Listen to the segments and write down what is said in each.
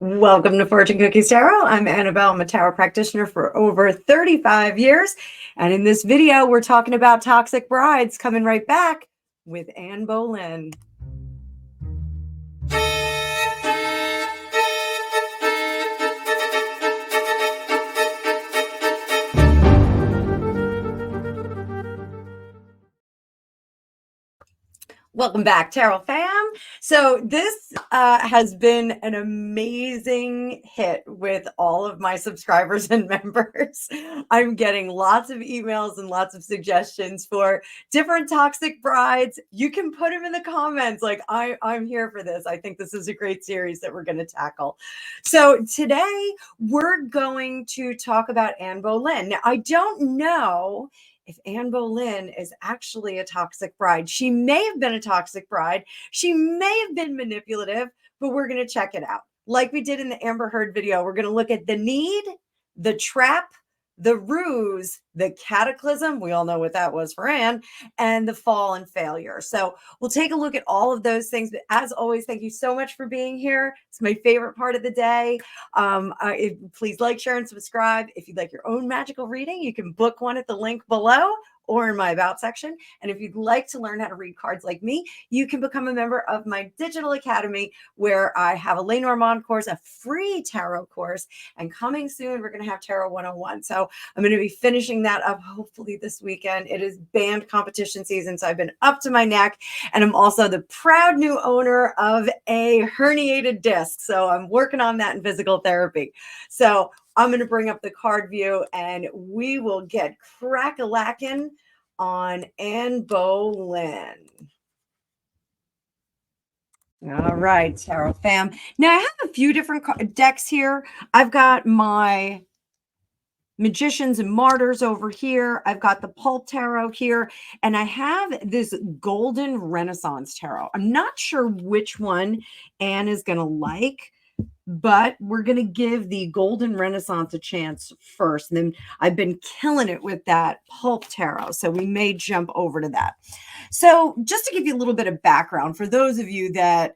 Welcome to Fortune Cookies Tarot. I'm Annabelle. I'm a tarot practitioner for over 35 years. And in this video, we're talking about toxic brides. Coming right back with Anne Boleyn. Welcome back, Tarot fam. So this has been an amazing hit with all of my subscribers and members. I'm getting lots of emails and lots of suggestions for different toxic brides. You can put them in the comments. Like, I'm here for this. I think this is a great series that we're going to tackle. So today we're going to talk about Anne Boleyn. Now, I don't know if Anne Boleyn is actually a toxic bride. She may have been a toxic bride. She may have been manipulative, but we're going to check it out. Like we did in the Amber Heard video, we're going to look at the need, the trap, the ruse, the cataclysm, we all know what that was for Anne, and the fall and failure. So we'll take a look at all of those things. But as always, thank you so much for being here. It's my favorite part of the day. Please like, share, and subscribe. If you'd like your own magical reading, you can book one at the link below or in my about section. And if you'd like to learn how to read cards like me, you can become a member of my digital academy, where I have a Lenormand course, a free tarot course, and coming soon, we're going to have Tarot 101. So I'm going to be finishing that up hopefully this weekend. It is band competition season, so I've been up to my neck, and I'm also the proud new owner of a herniated disc. So I'm working on that in physical therapy. So I'm going to bring up the card view and we will get crack-a-lackin' on Anne Boleyn. All right, Tarot fam. Now I have a few different decks here. I've got my Magicians and Martyrs over here. I've got the Pulp Tarot here, and I have this Golden Renaissance Tarot. I'm not sure which one Anne is going to like, but we're going to give the Golden Renaissance a chance first. And then I've been killing it with that Pulp Tarot, so we may jump over to that. So just to give you a little bit of background, for those of you that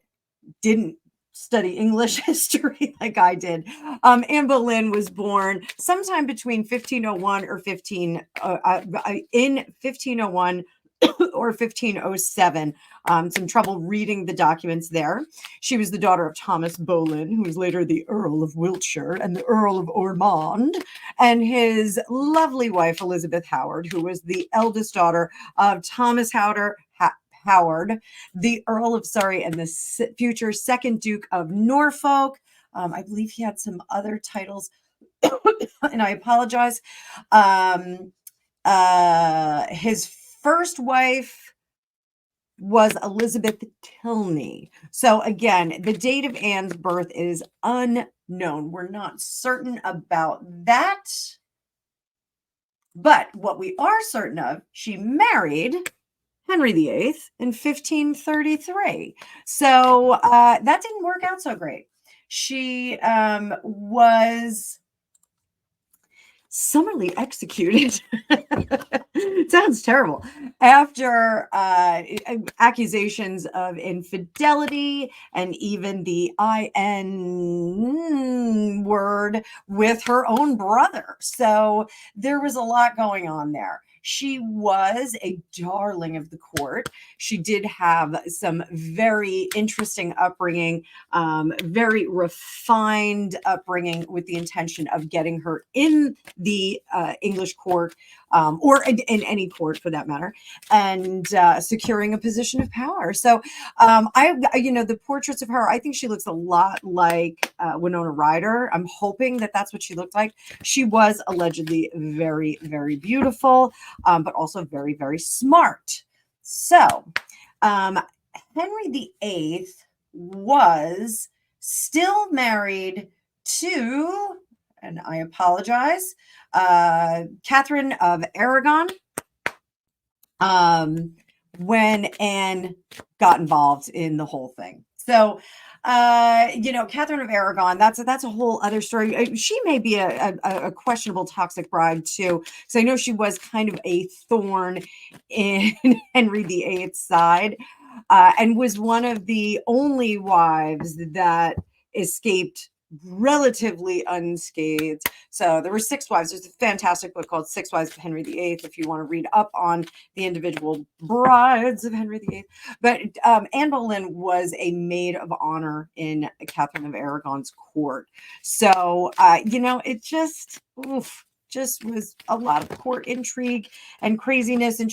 didn't study English history like I did, Anne Boleyn was born sometime between 1501 or in 1501 or 1507. Some trouble reading the documents there. She was the daughter of Thomas Boleyn, who was later the Earl of Wiltshire and the Earl of Ormond, and his lovely wife, Elizabeth Howard, who was the eldest daughter of Thomas Howard, the Earl of Surrey, and the future second Duke of Norfolk. I believe he had some other titles, and I apologize. His first wife was Elizabeth Tilney. So again, the date of Anne's birth is unknown. We're not certain about that. But what we are certain of, she married Henry VIII in 1533. So that didn't work out so great. She was summarily executed. It sounds terrible. After accusations of infidelity and even the IN word with her own brother. So there was a lot going on there. She was a darling of the court. She did have some very interesting upbringing, very refined upbringing, with the intention of getting her in the English court, or in any court for that matter, and securing a position of power. So the portraits of her, I think she looks a lot like Winona Ryder. I'm hoping that that's what she looked like. She was allegedly very, very beautiful, but also very, very smart. So Henry VIII was still married to, and I apologize, Catherine of Aragon, when Anne got involved in the whole thing. So, Catherine of Aragon, that's a whole other story. She may be a questionable toxic bride too, because I know she was kind of a thorn in Henry VIII's side, and was one of the only wives that escaped relatively unscathed. So there were 6 wives. There's a fantastic book called Six Wives of Henry VIII if you want to read up on the individual brides of Henry VIII. But Anne Boleyn was a maid of honor in Catherine of Aragon's court. So, it just was a lot of court intrigue and craziness. And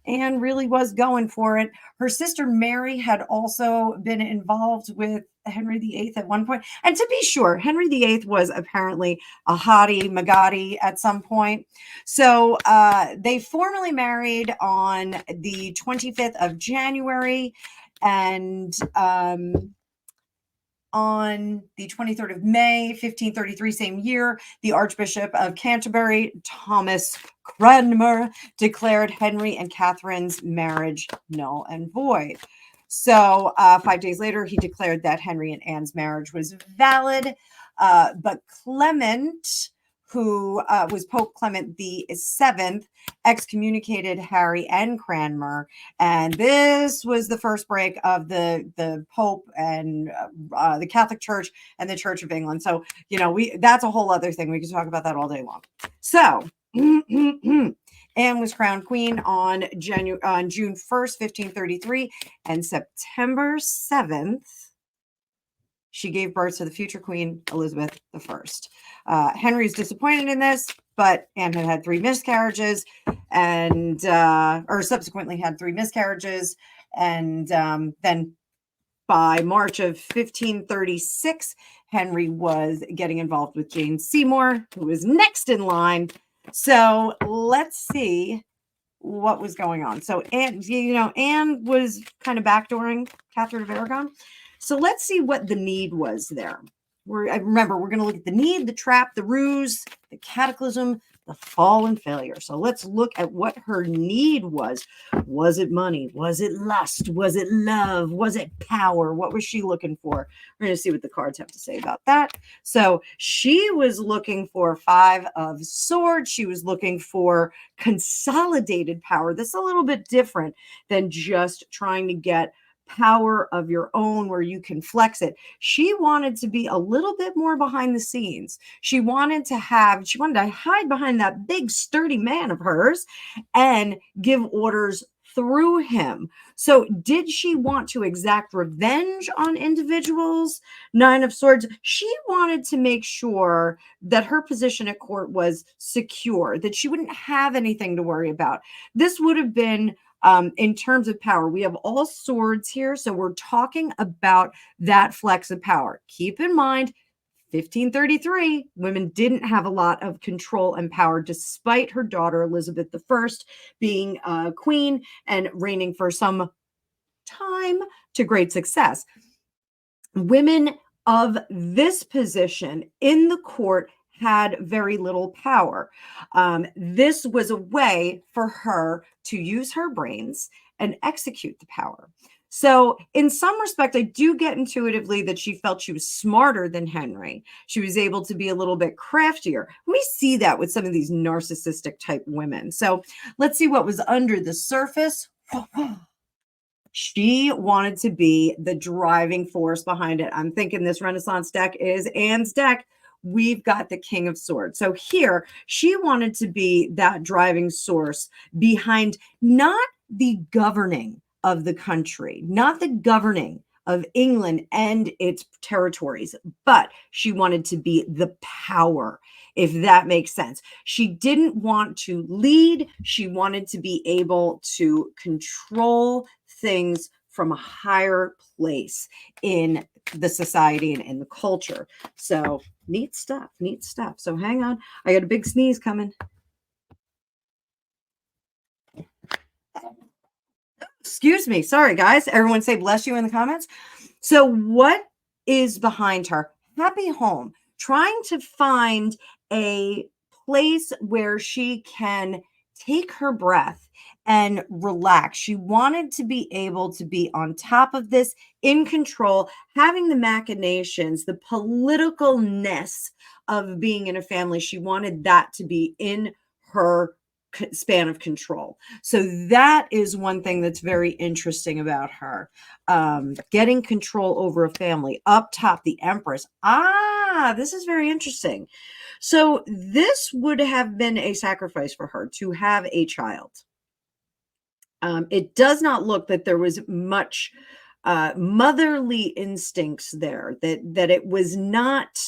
Anne really was going for it. Her sister Mary had also been involved with Henry VIII at one point. And to be sure, Henry VIII was apparently a hottie Magatti at some point. So they formally married on the 25th of January. And on the 23rd of May, 1533, same year, the Archbishop of Canterbury, Thomas Cranmer, declared Henry and Catherine's marriage null and void. So 5 days later, he declared that Henry and Anne's marriage was valid. But Clement, who was Pope Clement the Seventh, excommunicated Harry and Cranmer, and this was the first break of the Pope and the Catholic Church and the Church of England. So that's a whole other thing. We could talk about that all day long. So Anne was crowned queen on June 1st, 1533, and September 7th. She gave birth to the future Queen Elizabeth I. Henry was disappointed in this, but Anne had 3 miscarriages, and or subsequently had 3 miscarriages, and then by March of 1536, Henry was getting involved with Jane Seymour, who was next in line. So let's see what was going on. So Anne was kind of backdooring Catherine of Aragon. So let's see what the need was there. Remember, we're going to look at the need, the trap, the ruse, the cataclysm, the fall and failure. So let's look at what her need was. Was it money? Was it lust? Was it love? Was it power? What was she looking for? We're going to see what the cards have to say about that. So she was looking for 5 of Swords. She was looking for consolidated power. This is a little bit different than just trying to get power of your own where you can flex it. She wanted to be a little bit more behind the scenes. She wanted to hide behind that big sturdy man of hers and give orders through him. So did she want to exact revenge on individuals? 9 of Swords. She wanted to make sure that her position at court was secure, that she wouldn't have anything to worry about. This would have been in terms of power. We have all swords here, so we're talking about that flex of power. Keep in mind, 1533, women didn't have a lot of control and power, despite her daughter Elizabeth I being queen and reigning for some time to great success. Women of this position in the court had very little power. This was a way for her to use her brains and execute the power. So in some respect, I do get intuitively that she felt she was smarter than Henry. She was able to be a little bit craftier. We see that with some of these narcissistic type women. So let's see what was under the surface. She wanted to be the driving force behind it. I'm thinking this Renaissance deck is Anne's deck. We've got the King of Swords. So here, she wanted to be that driving source behind not the governing of the country, not the governing of England and its territories, but she wanted to be the power, if that makes sense. She didn't want to lead. She wanted to be able to control things from a higher place in the society and in the culture. So neat stuff, neat stuff. So hang on. I got a big sneeze coming. Excuse me. Sorry, guys. Everyone say bless you in the comments. So what is behind her? Happy home. Trying to find a place where she can take her breath and relax. She wanted to be able to be on top of this, in control, having the machinations, the politicalness of being in a family. She wanted that to be in her span of control. So that is one thing that's very interesting about her. Getting control over a family. Up top, the Empress. This is very interesting. So this would have been a sacrifice for her to have a child. It does not look that there was much motherly instincts there, that it was not.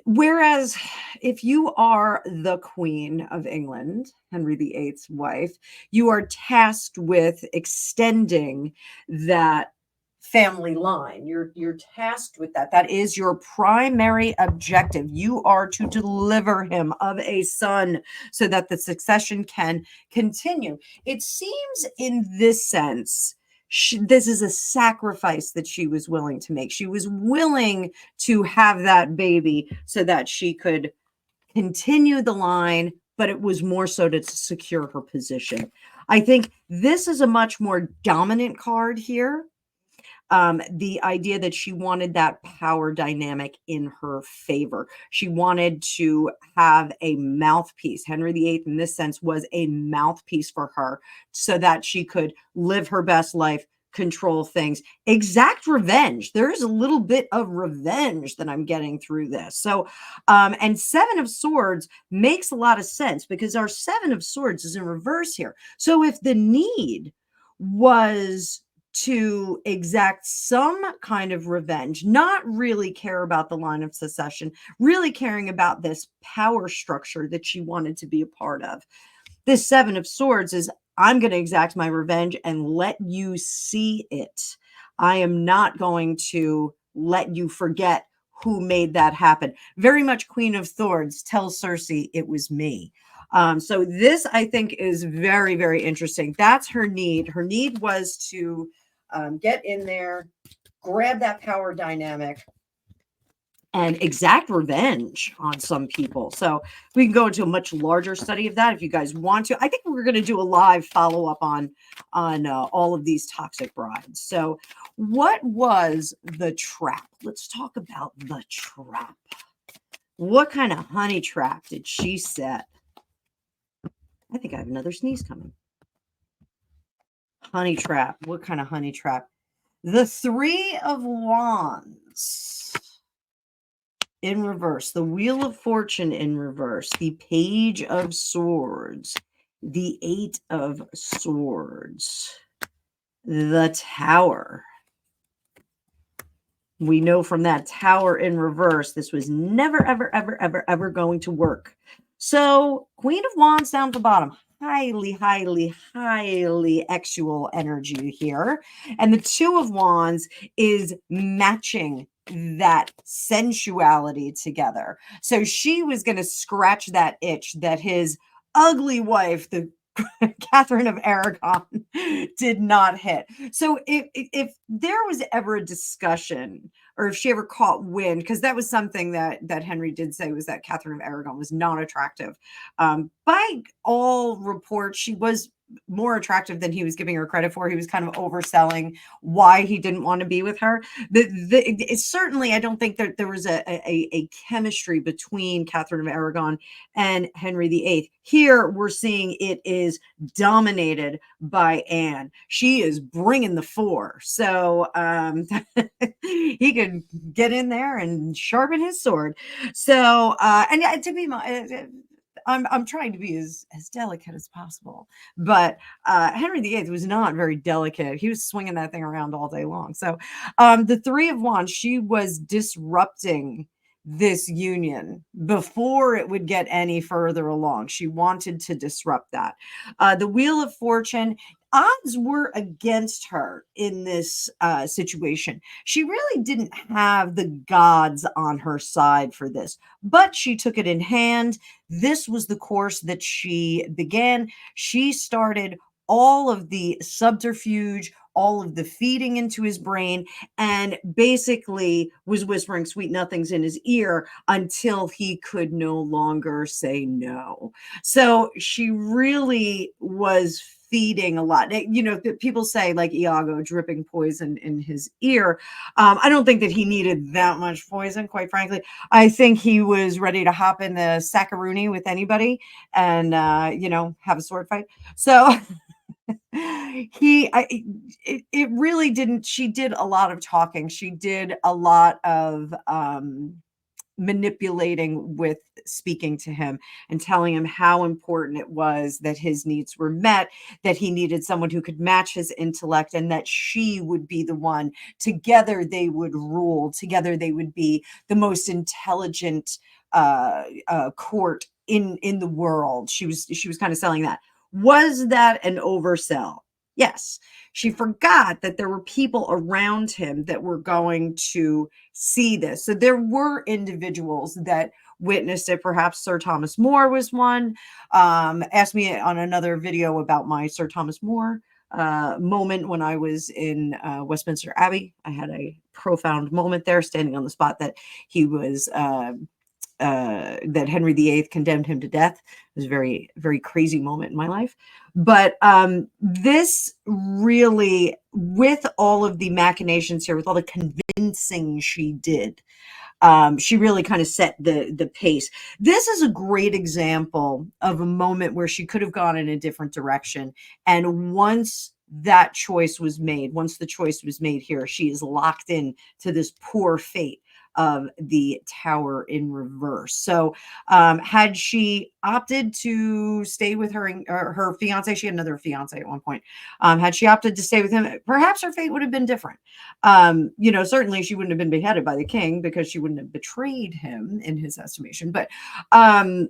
Whereas if you are the Queen of England, Henry VIII's wife, you are tasked with extending that family line. You're tasked with that. That is your primary objective. You are to deliver him of a son so that the succession can continue. It seems in this sense, this is a sacrifice that she was willing to make. She was willing to have that baby so that she could continue the line, but it was more so to secure her position. I think this is a much more dominant card here. The idea that she wanted that power dynamic in her favor. She wanted to have a mouthpiece. Henry VIII, in this sense, was a mouthpiece for her so that she could live her best life, control things, exact revenge. There is a little bit of revenge that I'm getting through this. So, and Seven of Swords makes a lot of sense because our Seven of Swords is in reverse here. So if the need was to exact some kind of revenge, not really care about the line of succession, really caring about this power structure that she wanted to be a part of. This Seven of Swords is, I'm going to exact my revenge and let you see it. I am not going to let you forget who made that happen. Very much Queen of Swords tells Cersei it was me. So this, I think, is very, very interesting. That's her need. Her need was to get in there, grab that power dynamic, and exact revenge on some people. So we can go into a much larger study of that if you guys want to. I think we're going to do a live follow-up on all of these toxic brides. So what was the trap? Let's talk about the trap. What kind of honey trap did she set? I think I have another sneeze coming. Honey trap. What kind of honey trap? The Three of Wands in reverse, the Wheel of Fortune in reverse, the Page of Swords, the Eight of Swords, the Tower. We know from that Tower in reverse, this was never, ever, ever, ever, ever going to work. So Queen of Wands down at the bottom. Highly, highly, highly sexual energy here. And the Two of Wands is matching that sensuality together. So she was going to scratch that itch that his ugly wife, the Catherine of Aragon, did not hit. So if there was ever a discussion, or if she ever caught wind, because that was something that Henry did say, was that Catherine of Aragon was not attractive. By all reports, she was more attractive than he was giving her credit for. He was kind of overselling why he didn't want to be with her. Certainly, I don't think that there was a chemistry between Catherine of Aragon and Henry VIII. Here, we're seeing it is dominated by Anne. She is bringing the four. So he could get in there and sharpen his sword. So, and to be I'm trying to be as delicate as possible, but Henry VIII was not very delicate. He was swinging that thing around all day long. So the Three of Wands, she was disrupting this union before it would get any further along. She wanted to disrupt that. The Wheel of Fortune, odds were against her in this situation. She really didn't have the gods on her side for this, but she took it in hand. This was the course that she began. She started all of the subterfuge, all of the feeding into his brain, and basically was whispering sweet nothings in his ear until he could no longer say no. So she really was feeding a lot. People say like Iago dripping poison in his ear. I don't think that he needed that much poison, quite frankly. I think he was ready to hop in the sackaroonie with anybody and, have a sword fight. So it really didn't. She did a lot of talking. She did a lot of, manipulating with speaking to him and telling him how important it was that his needs were met, that he needed someone who could match his intellect, and that she would be the one. Together they would rule. Together they would be the most intelligent court in the world. She was kind of selling that. Was that an oversell? Yes. She forgot that there were people around him that were going to see this. So there were individuals that witnessed it. Perhaps Sir Thomas More was one. Asked me on another video about my Sir Thomas More moment when I was in Westminster Abbey. I had a profound moment there, standing on the spot that he was that Henry VIII condemned him to death. It was a very, very crazy moment in my life. But this really, with all of the machinations here, with all the convincing she did, she really kind of set the pace. This is a great example of a moment where she could have gone in a different direction. And once that choice was made, once the choice was made here, she is locked in to this poor fate of the Tower in reverse. So had she opted to stay with her fiance, she had another fiance at one point. Had she opted to stay with him, perhaps her fate would have been different. Certainly she wouldn't have been beheaded by the king because she wouldn't have betrayed him in his estimation. But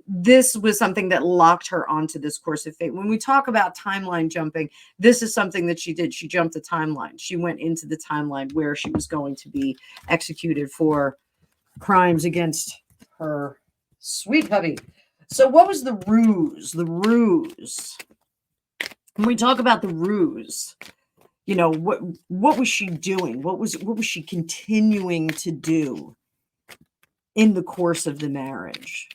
this was something that locked her onto this course of fate. When we talk about timeline jumping, this is something that she did. She jumped the timeline. She went into the timeline where she was going to be executed for crimes against her sweet hubby. So what was the ruse? The ruse. When we talk about the ruse, what was she doing? What was she continuing to do in the course of the marriage?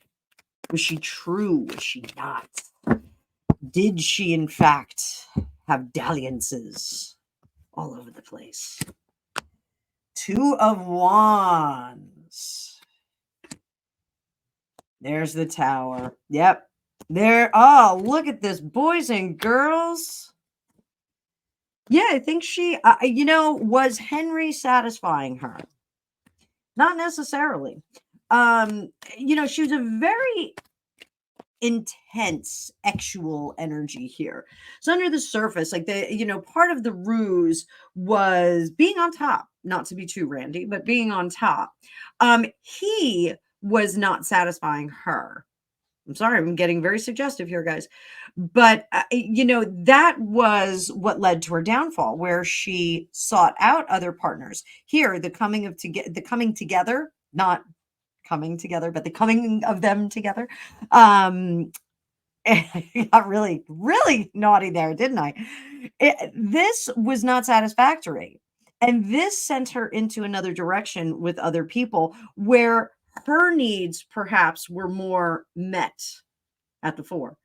Was she true? Was she not? Did she in fact have dalliances all over the place? Two of Wands. There's the Tower. Yep. There. Oh, look at this, boys and girls. Yeah, I think she, was Henry satisfying her? Not necessarily. She was a very intense sexual energy here. So under the surface, like part of the ruse was being on top, not to be too randy, but being on top. He was not satisfying her. I'm sorry, I'm getting very suggestive here, guys. But, that was what led to her downfall, where she sought out other partners. Here, the coming together, not coming together, but the coming of them together. I got really, really naughty there, didn't I? This was not satisfactory. And this sent her into another direction with other people where her needs perhaps were more met at the fore.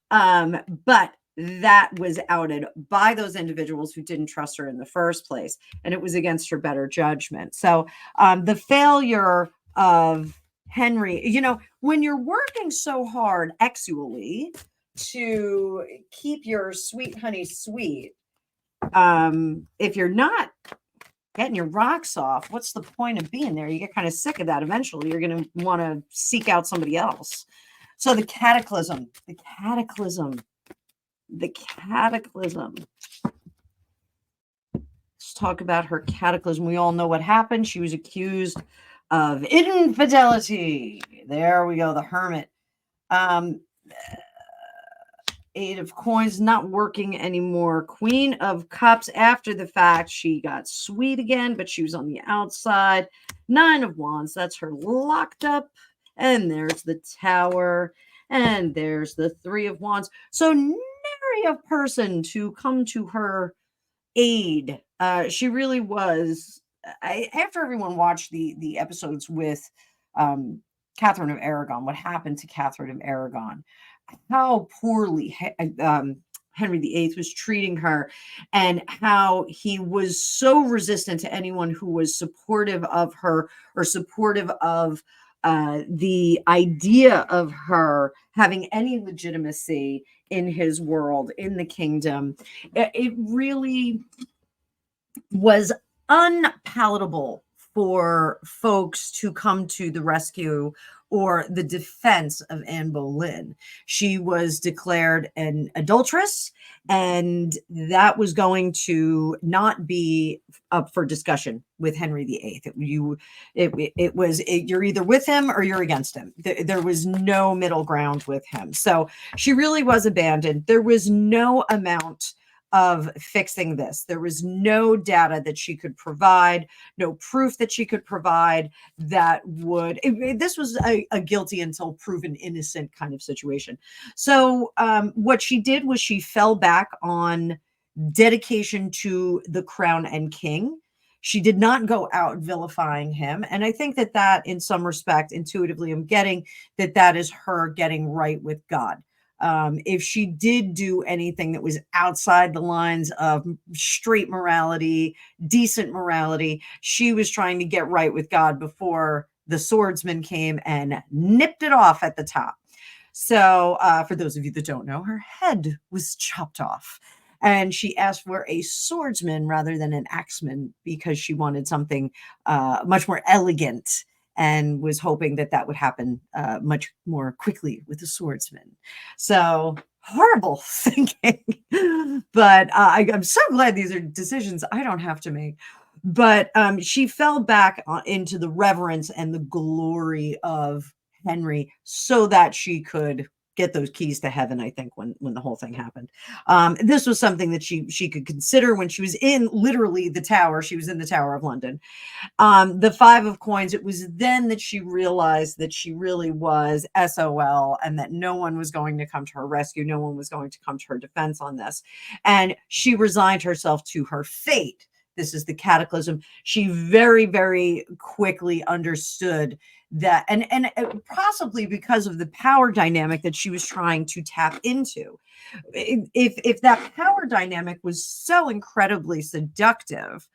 But that was outed by those individuals who didn't trust her in the first place. And it was against her better judgment. So the failure of Henry, when you're working so hard sexually to keep your sweet honey sweet, if you're not getting your rocks off, what's the point of being there? You get kind of sick of that. Eventually, you're going to want to seek out somebody else. So the cataclysm. Let's talk about her cataclysm. We all know what happened. She was accused of infidelity. There we go, the Hermit. Eight of Coins, not working anymore. Queen of Cups, after the fact, she got sweet again, but she was on the outside. Nine of Wands, that's her locked up. And there's the Tower. And there's the Three of Wands. So nary a person to come to her aid. She really was. After everyone watched the episodes with Catherine of Aragon, what happened to Catherine of Aragon, how poorly Henry VIII was treating her, and how he was so resistant to anyone who was supportive of her or supportive of the idea of her having any legitimacy in his world, in the kingdom. It really was unpalatable for folks to come to the rescue or the defense of Anne Boleyn. She was declared an adulteress, and that was going to not be up for discussion with Henry VIII. You're either with him or you're against him. There was no middle ground with him. So she really was abandoned. There was no amount of fixing this. There was no data that she could provide, no proof that she could provide that would, this was a guilty until proven innocent kind of situation. So what she did was she fell back on dedication to the crown and king. She did not go out vilifying him. And I think that in some respect, intuitively, I'm getting that is her getting right with God. If she did do anything that was outside the lines of straight morality, decent morality, she was trying to get right with God before the swordsman came and nipped it off at the top. So for those of you that don't know, her head was chopped off. And she asked for a swordsman rather than an axeman because she wanted something much more elegant, and was hoping that would happen much more quickly with the swordsman. So horrible thinking. But I'm so glad these are decisions I don't have to make. But she fell back into the reverence and the glory of Henry so that she could get those keys to heaven, I think, when the whole thing happened. This was something that she could consider when she was in literally the tower. She was in the Tower of London. The Five of Coins, it was then that she realized that she really was SOL, and that no one was going to come to her rescue. No one was going to come to her defense on this. And she resigned herself to her fate. This is the Cataclysm. She very, very quickly understood that, and possibly because of the power dynamic that she was trying to tap into. If that power dynamic was so incredibly seductive,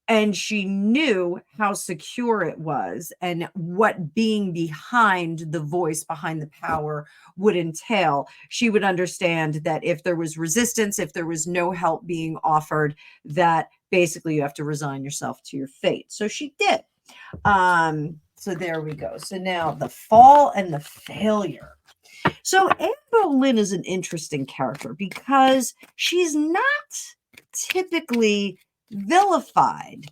and she knew how secure it was and what being behind the voice, behind the power would entail, she would understand that if there was resistance, if there was no help being offered, that basically you have to resign yourself to your fate. So she did. So there we go. So now the fall and the failure. So Anne Boleyn is an interesting character because she's not typically vilified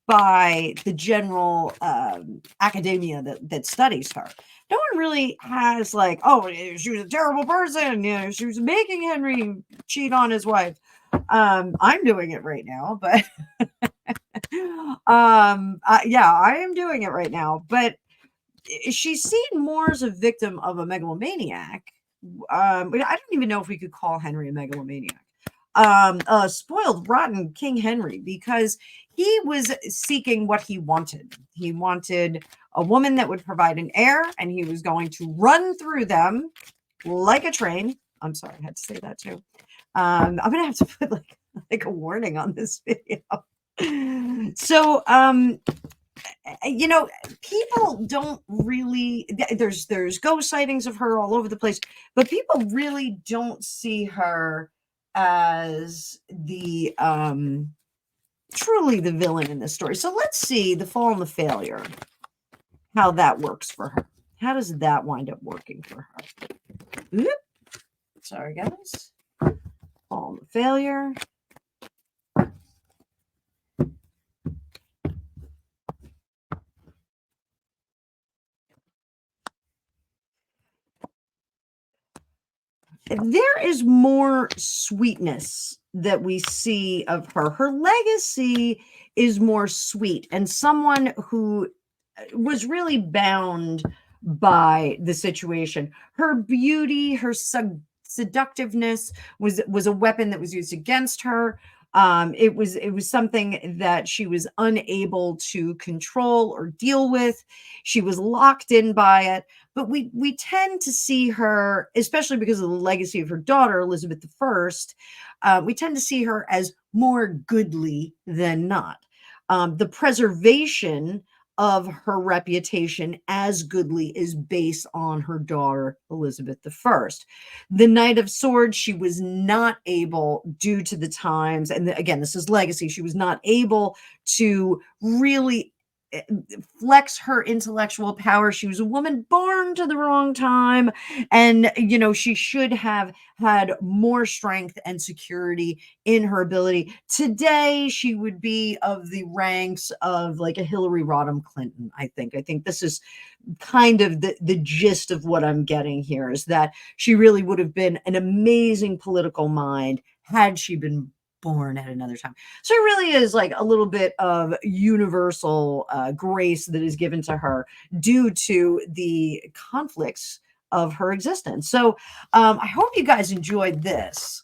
by the general academia that studies her. No one really has like, oh, she was a terrible person. She was making Henry cheat on his wife. I'm doing it right now, but I am doing it right now. But she's seen more as a victim of a megalomaniac. But I don't even know if we could call Henry a megalomaniac. Spoiled, rotten King Henry, because he was seeking what he wanted. He wanted a woman that would provide an heir, and he was going to run through them like a train. I'm sorry, I had to say that too. I'm gonna have to put like a warning on this video. So, people don't really, there's ghost sightings of her all over the place, but people really don't see her as the truly the villain in this story. So let's see the fall and the failure, how that works for her. How does that wind up working for her? Oop. Sorry, guys. Fall and the failure. There is more sweetness that we see of her. Her legacy is more sweet, and someone who was really bound by the situation. Her beauty, her seductiveness was a weapon that was used against her. It was something that she was unable to control or deal with. She was locked in by it. But we tend to see her, especially because of the legacy of her daughter, Elizabeth I, we tend to see her as more goodly than not. The preservation of her reputation as goodly is based on her daughter, Elizabeth I. The Knight of Swords, she was not able, due to the times, and again, this is legacy, she was not able to really flex her intellectual power. She was a woman born to the wrong time. And, she should have had more strength and security in her ability. Today, she would be of the ranks of like a Hillary Rodham Clinton, I think. I think this is kind of the gist of what I'm getting here, is that she really would have been an amazing political mind had she been born at another time. So it really is like a little bit of universal grace that is given to her due to the conflicts of her existence. So I hope you guys enjoyed this.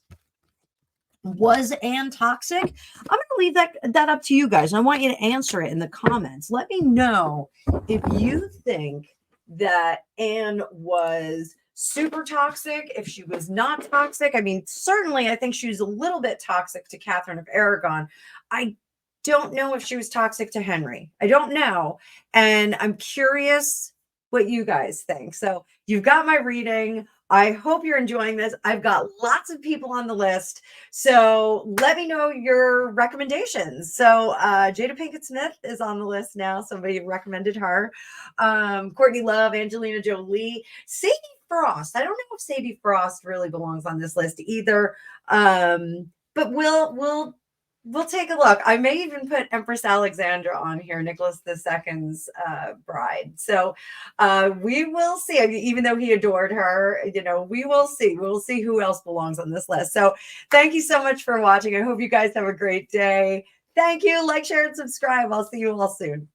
Was Anne toxic? I'm going to leave that up to you guys. I want you to answer it in the comments. Let me know if you think that Anne was super toxic, if she was not toxic. I mean, certainly I think she was a little bit toxic to Catherine of Aragon. I don't know if she was toxic to Henry. I don't know. And I'm curious what you guys think. So you've got my reading. I hope you're enjoying this. I've got lots of people on the list. So let me know your recommendations. So Jada Pinkett Smith is on the list now. Somebody recommended her. Courtney Love, Angelina Jolie, Sadie Frost. I don't know if Sadie Frost really belongs on this list either. But we'll take a look. I may even put Empress Alexandra on here, Nicholas II's bride. So we will see. I mean, even though he adored her, we will see. We'll see who else belongs on this list. So thank you so much for watching. I hope you guys have a great day. Thank you. Like, share, and subscribe. I'll see you all soon.